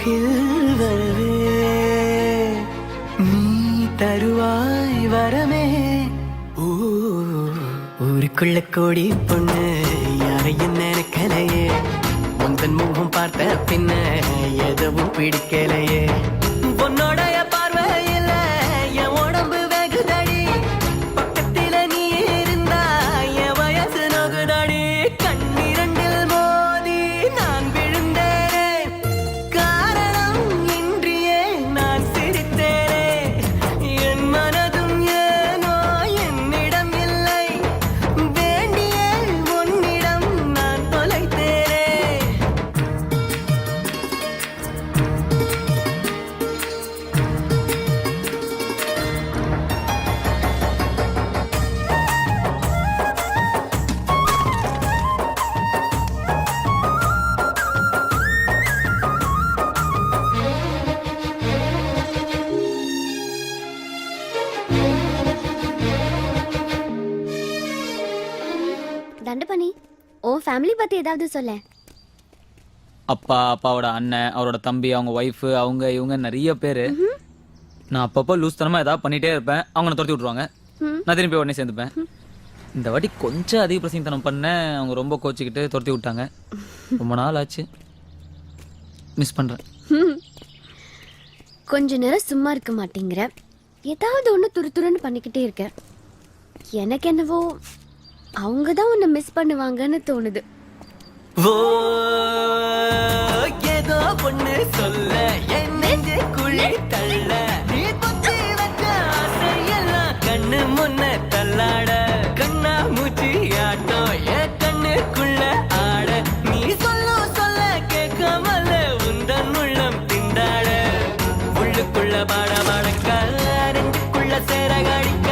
அருகில் வரவே நீ தருவாய் வரமே. ஊருக்குள்ள கோடி பொண்ணு யாரையும் நினைக்கலையே, உந்தன் முகம் பார்த்த பின்ன எதுவும் பிடிக்கலையே. உன்னோடைய பார்வையில என் உடம்பு வெகுதடி, பக்கத்தில நீ இருந்தா என் வயசு நகுதடி. கண்ணிரண்டில் மோதி நான் விழுந்தேனே, காரணம் இன்றியே நான் சிரித்தேனே. என் மனதும் ஏனோ என்னிடம் இல்லை, வேண்டிய உன்னிடம் நான் தொலைத்தேனே. தண்டபணி, ஓ ஃபேமிலி பத்தி ஏதாவது சொல்ல. அப்பா, அப்பாவோட அண்ணன், அவரோட தம்பி, அவங்க ஒய்ஃபு, அவங்க இவங்க நிறைய பேர். நான் அப்பப்போ லூஸ் தனமா ஏதாவது பண்ணிட்டே இருப்பேன், அவங்க துரத்தி விட்டுருவாங்க. நான் திரும்பி உடனே சேர்ந்துப்பேன். இந்த வாட்டி கொஞ்சம் அதிக பிரசங்கத்தனம் பண்ணேன், அவங்க ரொம்ப கோச்சிக்கிட்டு துரத்தி விட்டாங்க. ரொம்ப நாள் ஆச்சு, மிஸ் பண்றேன். கொஞ்ச நேரம் சும்மா இருக்க மாட்டேங்கிற, ஏதாவது ஒன்று துருதுருன்னு பண்ணிக்கிட்டே இருக்க. எனக்கு என்னவோ அவங்க தான் உன்னை மிஸ் பண்ணுவாங்கன்னு தோணுது. ஓ ஏதோ பொண்ணு சொல்ல என் நெஞ்சு குழி தள்ள, நீ குத்தி வச்ச ஆசையெல்லாம் கண்ணு முன்ன தள்ளாட. கண்ணா மூச்சி ஆட்டம் என் கண்ணுக்குள்ள ஆட, நீ சொல்ல கேட்காமல உந்தன் உள்ளம் திண்டாட. உள்ளுக்குள்ள பாட பாடக்க, ரெண்டுக்குள்ள சேர காடிக்க,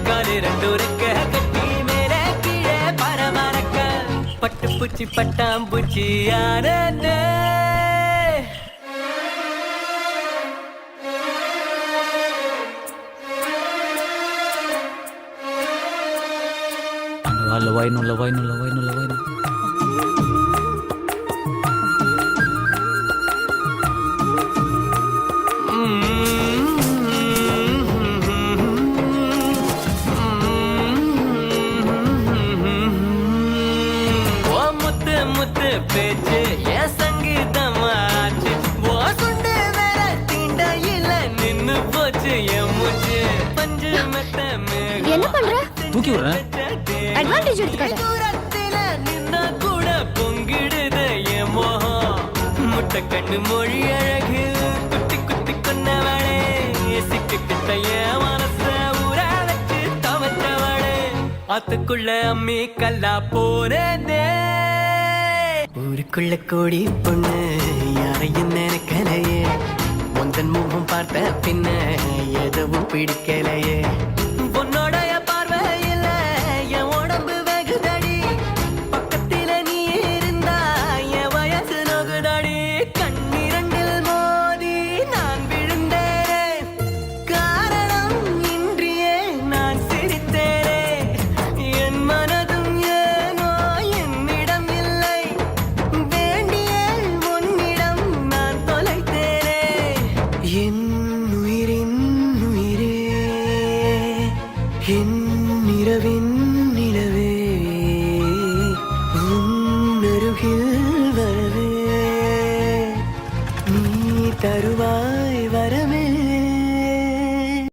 காலு ரெண்டு இருக்க கட்டி மேலே கீழே பரமரக்க. பட்டு பூச்சி பட்டாம்பூச்சி யாரே. லவாய் நு லவாய் நு லவாய் நு லவாய் நு. முத்து பேச்சு என் சங்கீதமாச்சு, ஓ சுண்டு வேற தீண்ட இல்ல நின்னு போச்சு என் மூச்சு. பஞ்சு மெத்த என்ன பண்ற? தூக்கி விடுறேன். அட்வான்டேஜ் எடுத்துக்காத. தூரத்தில நின்னா கூட பொங்கிடுது என் மோகம். முட்டை கண்ணு மொழி அழகு குத்தி குத்தி கொன்னவளே, சிக்கு கிட்ட என் மனச ஊற வச்சு தவற்றவளே. ஆத்துக்குள்ள அம்மி கல்லா போறதே. ஊருக்குள்ள கோடி பொண்ணு யாரையும் நினைக்கலையே, உந்தன் முகம் பார்த்த பின்ன எதுவும் பிடிக்கலையே. உன்னோடைய பார்வையில என் உடம்பு வெகுதடி, பக்கத்தில நீ இருந்தா என் வயசு நகுதடி. கண்ணிரண்டில் மோதி நான் விழுந்தேனே, காரணம் இன்றியே நான் சிரித்தேனே. என் மனதும் ஏனோ என்னிடம் இல்லை, வேண்டிய உன்னிடம் நான் தொலைத்தேனே. என் உயிரின் உயிரே, என் இரவின் நிலவே, உன் அருகில் வரவே நீ தருவாய்